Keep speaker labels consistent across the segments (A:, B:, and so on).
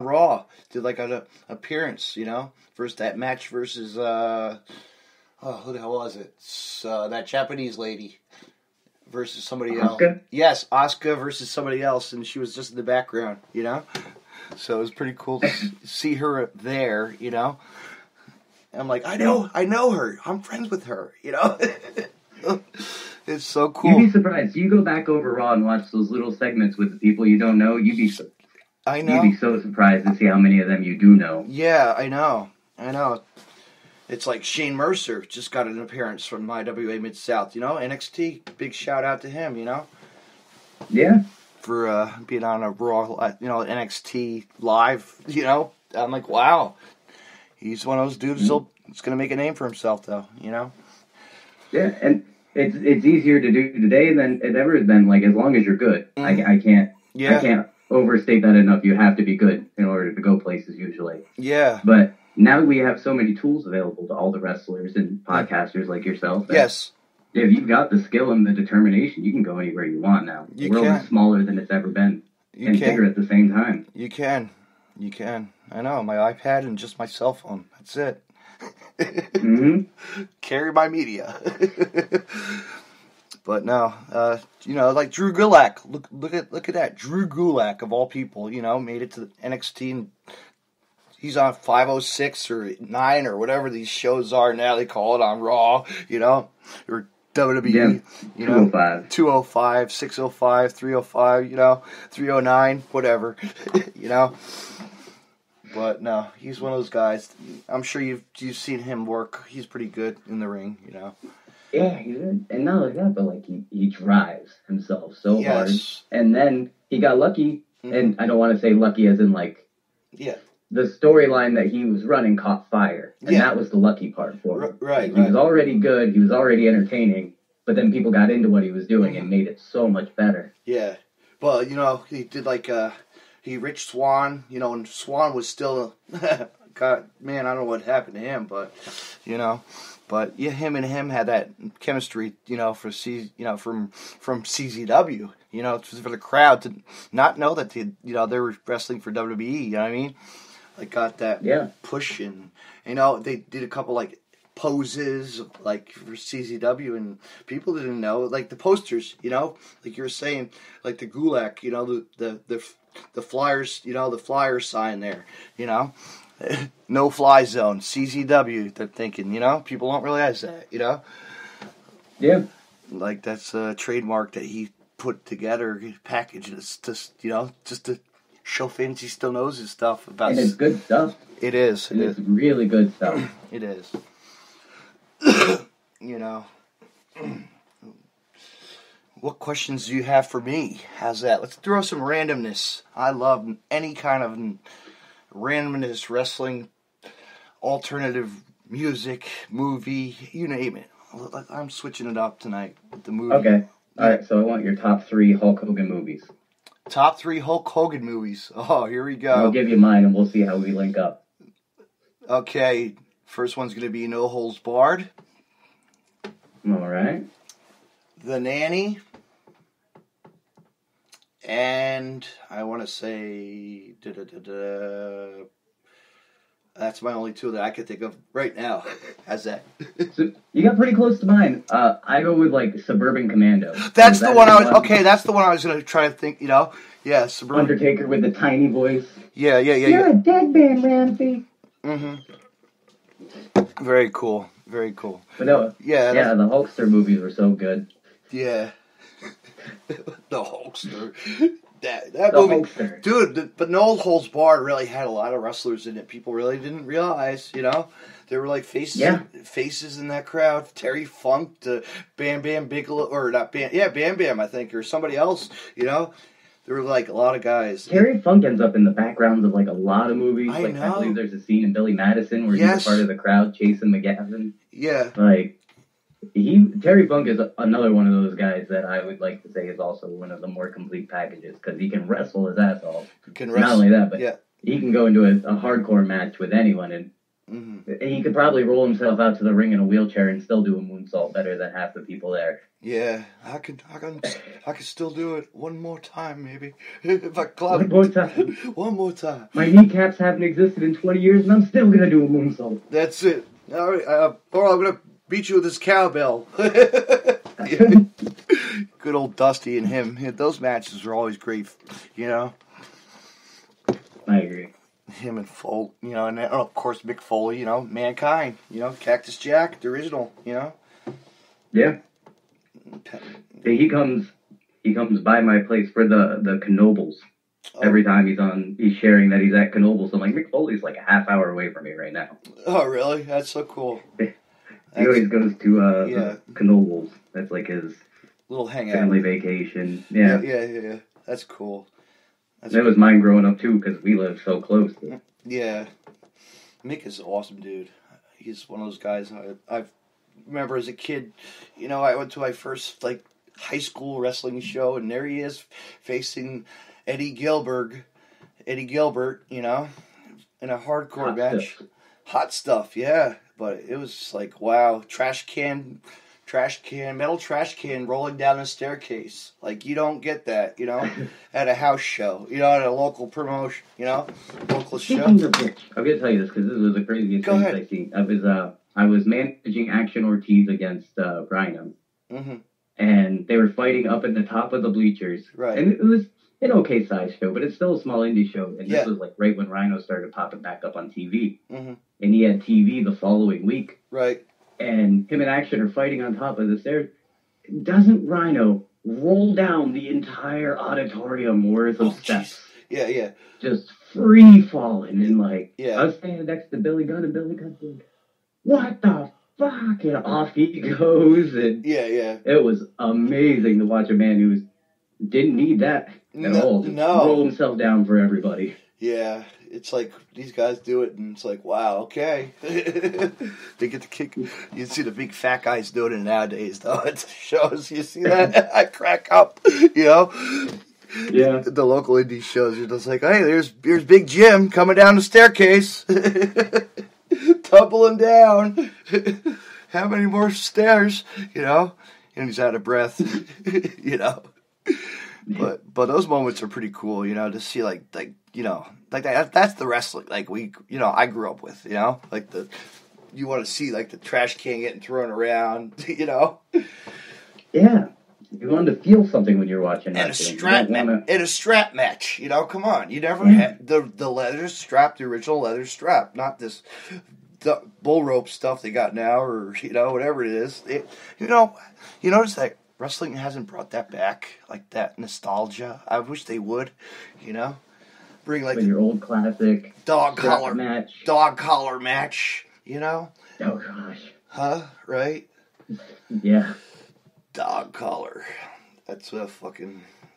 A: Raw. Did like an appearance, First that match versus, who the hell was it? That Japanese lady versus somebody else. Yes, Asuka versus somebody else, and she was just in the background, So it was pretty cool to see her there, I'm like, I know her. I'm friends with her, It's so cool.
B: You'd be surprised. You go back over Raw and watch those little segments with the people you don't know.
A: I know.
B: You'd be so surprised to see how many of them you do know.
A: Yeah, I know. It's like Shane Mercer just got an appearance from IWA Mid-South, NXT. Big shout out to him,
B: Yeah.
A: For being on a Raw, NXT live, I'm like, wow. He's one of those dudes that's going to make a name for himself, though,
B: Yeah, and it's easier to do today than it ever has been. Like, as long as you're good, I can't overstate that enough. You have to be good in order to go places usually.
A: Yeah.
B: But now we have so many tools available to all the wrestlers and podcasters like yourself.
A: Yes. If
B: you've got the skill and the determination, you can go anywhere you want now. The world is smaller than it's ever been. Bigger at the same time.
A: You can. I know. My iPad and just my cell phone. That's it. Carry my media. But no, like Drew Gulak. Look at that. Drew Gulak, of all people, made it to NXT, and he's on 506 or 9 or whatever these shows are now. They call it on Raw, or WWE, 205, 605, 305, 309, whatever, But no, he's one of those guys. I'm sure you've seen him work. He's pretty good in the ring,
B: Yeah, he's good. And not like that, but like he drives himself so hard. And then he got lucky, and I don't want to say lucky as in like, the storyline that he was running caught fire, and that was the lucky part for him. He was already good, he was already entertaining, but then people got into what he was doing and made it so much better.
A: Yeah, well, he did like he Rich Swann, and Swann was still, God, man, I don't know what happened to him, but but yeah, him and him had that chemistry, for from CZW, for the crowd to not know that they were wrestling for WWE, you know what I mean? Like got that push, and they did a couple like poses like for CZW, and people didn't know, like the posters, like you were saying, like the Gulak, the flyers, the flyer sign there, no fly zone, CZW. They're thinking, people don't realize that,
B: Yeah,
A: like that's a trademark that he put together, packages, just to show fans he still knows his stuff about.
B: And it's good stuff.
A: It is.
B: It's really good stuff.
A: It is. What questions do you have for me? How's that? Let's throw some randomness. I love any kind of randomness, wrestling, alternative music, movie, you name it. I'm switching it up tonight with the movie.
B: Okay. All right, so I want your top 3 Hulk Hogan movies.
A: Top 3 Hulk Hogan movies. Oh, here we go.
B: I'll give you mine, and we'll see how we link up.
A: Okay, first one's going to be No Holds Barred.
B: All right.
A: The Nanny. And I want to say... That's my only 2 that I could think of right now. How's that?
B: So you got pretty close to mine. I go with like Suburban Commando.
A: That's the one I was. Okay, that's the one I was gonna try to think. Yeah, Suburban.
B: Undertaker with the tiny voice.
A: Yeah.
B: You're a dead man, Ramsey.
A: Very cool.
B: But no, the Hulkster movies were so good.
A: Yeah. The Hulkster. That movie, Hulkster. Dude, but No Holds Barred really had a lot of wrestlers in it. People really didn't realize, There were like faces in that crowd. Terry Funk to Bam Bam Bigelow, or not Bam, Bam Bam, I think, or somebody else, There were like a lot of guys.
B: Terry Funk ends up in the backgrounds of like a lot of movies.
A: I know.
B: I believe there's a scene in Billy Madison where he's a part of the crowd chasing McGavin.
A: Yeah.
B: Like, Terry Funk is another one of those guys that I would like to say is also one of the more complete packages, because he can wrestle his ass off. Not only that, but he can go into a hardcore match with anyone and He could probably roll himself out to the ring in a wheelchair and still do a moonsault better than half the people there.
A: Yeah, I could still do it one more time, maybe. If I club
B: one more time.
A: One more time.
B: My kneecaps haven't existed in 20 years, and I'm still gonna do a moonsault.
A: That's it. All right, or I'm gonna beat you with this cowbell. Good old Dusty and him. Those matches were always great, you know.
B: I agree.
A: Him and Foley, you know, and of course Mick Foley, you know, Mankind, you know, Cactus Jack, the original, you know.
B: Yeah. He comes by my place for the Knobles. Every time he's sharing that he's at Knobles. I'm like, Mick Foley's like a half hour away from me right now.
A: Oh, really? That's so cool.
B: He always goes to Knobles. That's like his
A: little hangout,
B: family vacation. Yeah.
A: Yeah. That's cool.
B: That was mine growing up too, because we lived so close.
A: Yeah, Mick is an awesome dude. He's one of those guys I remember as a kid. You know, I went to my first like high school wrestling show, and there he is facing Eddie Gilbert. You know, in a hardcore match. Hot stuff, yeah. But it was like, wow, metal trash can rolling down a staircase. Like, you don't get that, you know, at a house show, you know, at a local promotion, you know, local show.
B: I'm going to tell you this because this was the craziest thing I see. I was managing Action Ortiz against Rhino, and they were fighting up at the top of the bleachers.
A: Right.
B: And it was an okay size show, but it's still a small indie show. And this was like right when Rhino started popping back up on TV. And he had TV the following week.
A: Right.
B: And him and Action are fighting on top of the stairs. Doesn't Rhino roll down the entire auditorium worth of steps?
A: Geez. Yeah.
B: Just free falling. And like,
A: I
B: was standing next to Billy Gunn, and Billy Gunn's like, what the fuck? And off he goes. And it was amazing to watch a man who didn't need that at all.
A: No.
B: Roll himself down for everybody.
A: Yeah. It's like, these guys do it, and it's like, wow, okay. They get to kick. You see the big fat guys doing it nowadays, though, at the shows. You see that? I crack up, you know?
B: Yeah.
A: The local indie shows, you're just like, hey, here's Big Jim coming down the staircase. Tumbling down. How many more stairs, you know? And he's out of breath, you know? But those moments are pretty cool, you know, to see like you know, like that's the wrestling like I grew up with, you know, like you want to see like the trash can getting thrown around, you know.
B: Yeah, you wanted to feel something when you're watching.
A: And a strap match, you know. Come on, you never had the leather strap, the original leather strap, not this bull rope stuff they got now, or you know whatever it is. You notice that wrestling hasn't brought that back, like that nostalgia. I wish they would, you know, bring like
B: your old classic
A: dog collar match, you know.
B: Oh gosh.
A: Huh? Right?
B: Yeah.
A: Dog collar. That's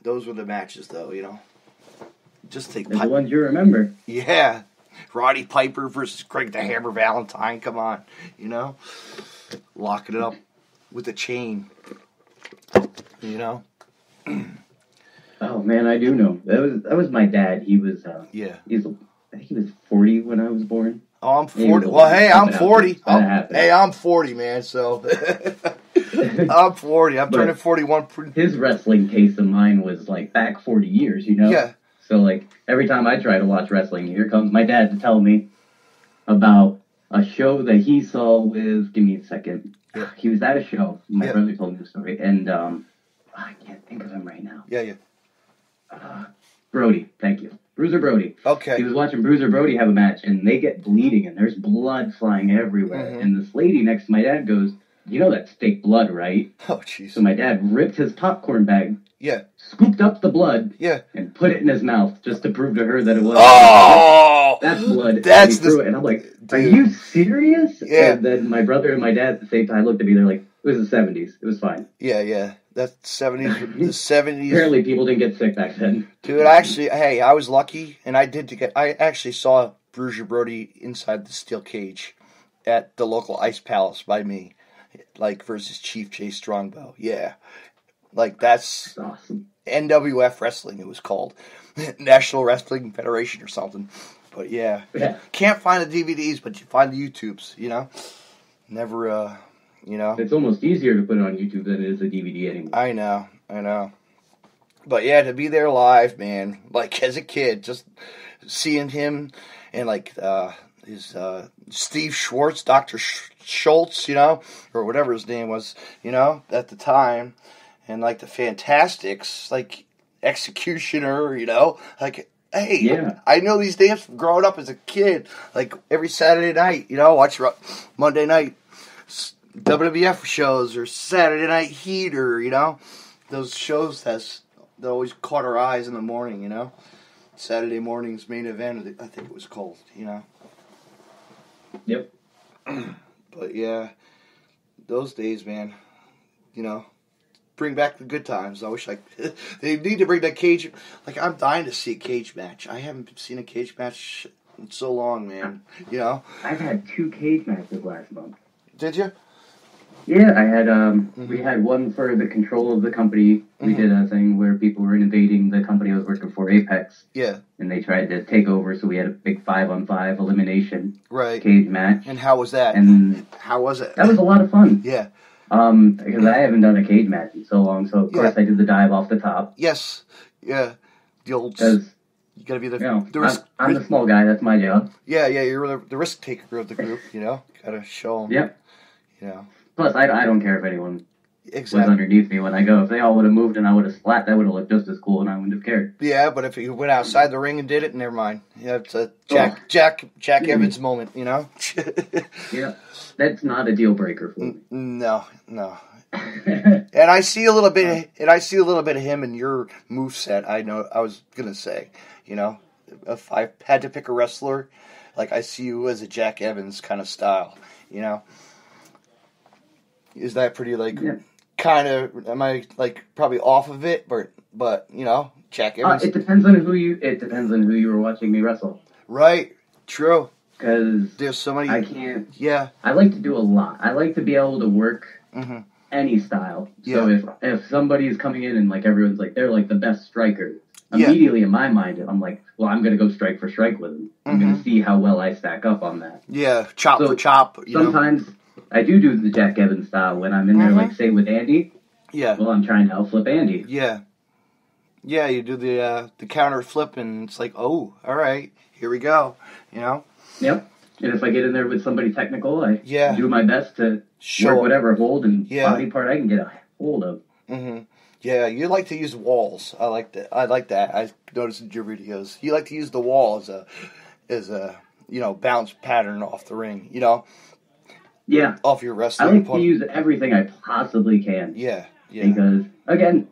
A: those were the matches, though, you know. Just take
B: the ones you remember.
A: Yeah. Roddy Piper versus Greg the Hammer Valentine. Come on, you know, locking it up with a chain. You know.
B: Oh man, I do know. That was my dad. He was I think he was 40 when I was born.
A: Oh, I'm 40. Well, hey, I'm 40. I'm 40, man. So I'm 40. I'm turning 41.
B: His wrestling case of mine was like back 40 years, you know.
A: Yeah.
B: So like every time I try to watch wrestling, here comes my dad to tell me about a show that he saw with. Give me a second.
A: Yeah.
B: He was at a show. My brother told me the story, and I can't think of him right now.
A: Yeah.
B: Brody, thank you. Bruiser Brody.
A: Okay.
B: He was watching Bruiser Brody have a match, and they get bleeding, and there's blood flying everywhere. Mm-hmm. And this lady next to my dad goes, you know that's fake blood, right?
A: Oh, jeez.
B: So my dad ripped his popcorn bag,
A: scooped
B: up the blood, and put it in his mouth just to prove to her that it was.
A: Oh!
B: That's blood.
A: That's
B: and I'm like, are you serious?
A: Yeah.
B: And then my brother and my dad at the same time looked at me, they're like, it was the 70s. It was fine.
A: Yeah. That's 70s. The 70s.
B: Apparently people didn't get sick back then.
A: Dude, I was lucky, and I actually saw Bruiser Brody inside the steel cage at the local Ice Palace by me, like, versus Chief Jay Strongbow. Yeah. Like, that's
B: awesome.
A: NWF Wrestling, it was called. National Wrestling Federation or something. But yeah. Can't find the DVDs, but you find the YouTubes, you know? Never, you know?
B: It's almost easier to put it on YouTube than it is a DVD anymore.
A: I know. But yeah, to be there live, man, like as a kid, just seeing him and like his Steve Schwartz, Dr. Schultz, you know, or whatever his name was, you know, at the time, and like the Fantastics, like Executioner, you know, like, hey, I know these names from growing up as a kid, like every Saturday night, you know, watch Monday night WWF shows or Saturday Night Heat, or, you know, those shows that always caught our eyes in the morning, you know. Saturday morning's main event, I think it was called, you know.
B: Yep.
A: But yeah, those days, man, you know, bring back the good times. I wish they need to bring that cage. Like, I'm dying to see a cage match. I haven't seen a cage match in so long, man. You know?
B: I've had 2 cage matches last month.
A: Did you?
B: Yeah, I had, we had one for the control of the company. We did a thing where people were invading the company I was working for, Apex.
A: Yeah.
B: And they tried to take over, so we had a big 5-on-5 elimination cage match.
A: And how was that?
B: And
A: how was it?
B: That was a lot of fun.
A: Yeah.
B: Because I haven't done a cage match in so long, so of course I did the dive off the top.
A: Yes. Yeah. The old... You gotta be the risk...
B: I'm the small guy, that's my job.
A: Yeah, you're the risk taker of the group, you know? Gotta show them.
B: Yep.
A: You know.
B: Plus, I don't care if anyone was underneath me when I go. If they all would have moved and I would have splat, that would have looked just as cool, and I wouldn't have cared.
A: Yeah, but if you went outside the ring and did it, never mind. Yeah, it's a Jack Evans moment, you know.
B: Yeah, that's not a deal breaker for me.
A: No. And I see a little bit. Of him in your moveset. I was gonna say, you know, if I had to pick a wrestler, like I see you as a Jack Evans kind of style, you know. Is that pretty, like, kind of, am I, like, probably off of it, but you know, Jack Evans?
B: It depends on who you were watching me wrestle.
A: Right, true.
B: Because
A: there's so many...
B: I can't...
A: Yeah.
B: I like to do a lot. I like to be able to work any style. So if somebody's coming in and, like, everyone's like, they're, like, the best striker, immediately in my mind, I'm like, well, I'm going to go strike for strike with them. I'm going to see how well I stack up on that.
A: Yeah, chop for chop.
B: Sometimes... I do the Jack Evans style when I'm in there, like, say, with Andy.
A: Yeah.
B: Well, I'm trying to outflip Andy.
A: Yeah. Yeah, you do the counter flip, and it's like, oh, all right, here we go, you know?
B: Yep. And if I get in there with somebody technical, I do my best to work whatever hold and body part I can get a hold of.
A: Mm-hmm. Yeah, you like to use walls. I like that. I noticed in your videos. You like to use the wall as a you know, bounce pattern off the ring, you know?
B: Yeah.
A: Off your wrestling.
B: I like to use everything I possibly can.
A: Yeah.
B: Because, again,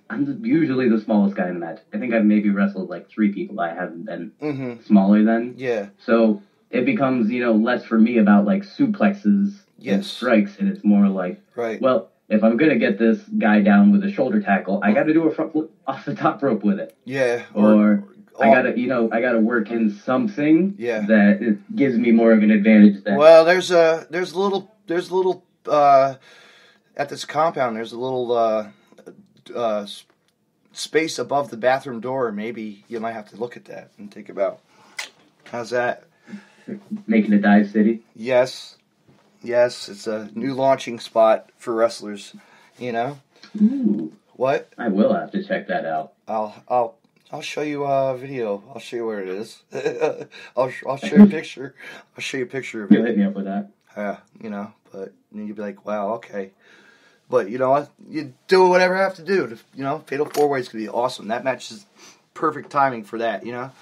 B: I'm usually the smallest guy in the match. I think I've maybe wrestled like 3 people I haven't been smaller than.
A: Yeah.
B: So it becomes, you know, less for me about like suplexes and strikes, and it's more like, well, if I'm going to get this guy down with a shoulder tackle, I got to do a front flip off the top rope with it.
A: Yeah.
B: Or I gotta work in something that it gives me more of an advantage.
A: Well, there's a little at this compound. There's a little space above the bathroom door. Maybe you might have to look at that and think about how's that.
B: Making a dive city.
A: Yes, it's a new launching spot for wrestlers. You know.
B: Ooh.
A: What?
B: I will have to check that out.
A: I'll show you a video. I'll show you where it is. I'll show you a picture. I'll show you a picture of it.
B: You'll hit me up with that.
A: Yeah, you know, but then you'd be like, wow, okay. But you know what? You do whatever you have to do. You know, Fatal 4-Way is going to be awesome. That match is perfect timing for that, you know?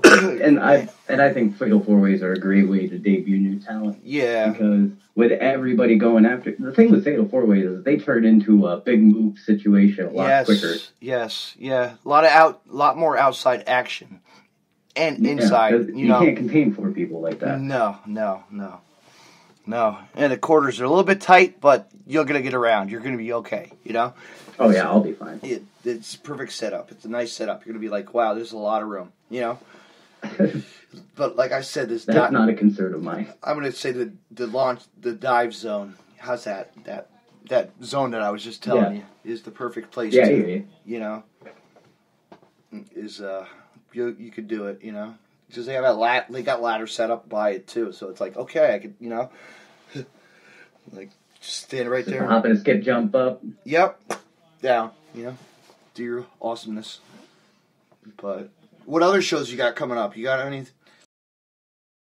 B: and I think Fatal 4-Ways are a great way to debut new talent.
A: Yeah.
B: Because with everybody going after... The thing with Fatal 4-Ways is they turn into a big move situation a lot quicker.
A: Yes, yeah. A lot more outside action. And inside, you know.
B: You can't contain 4 people like that.
A: No. And the quarters are a little bit tight, but you're going to get around. You're going to be okay, you know?
B: Oh, yeah, I'll be fine.
A: It's perfect setup. It's a nice setup. You're going to be like, wow, there's a lot of room, you know? But like I said, that's
B: not a concern of mine.
A: I'm going to say the dive zone. How's that? That zone that I was just telling you is the perfect place to, you know, is, you could do it, you know? Because they have they got ladder set up by it too, so it's like, okay, I could, like just stand right there.
B: Hop and skip, jump up.
A: Yep, down. Do your awesomeness. But what other shows you got coming up? You got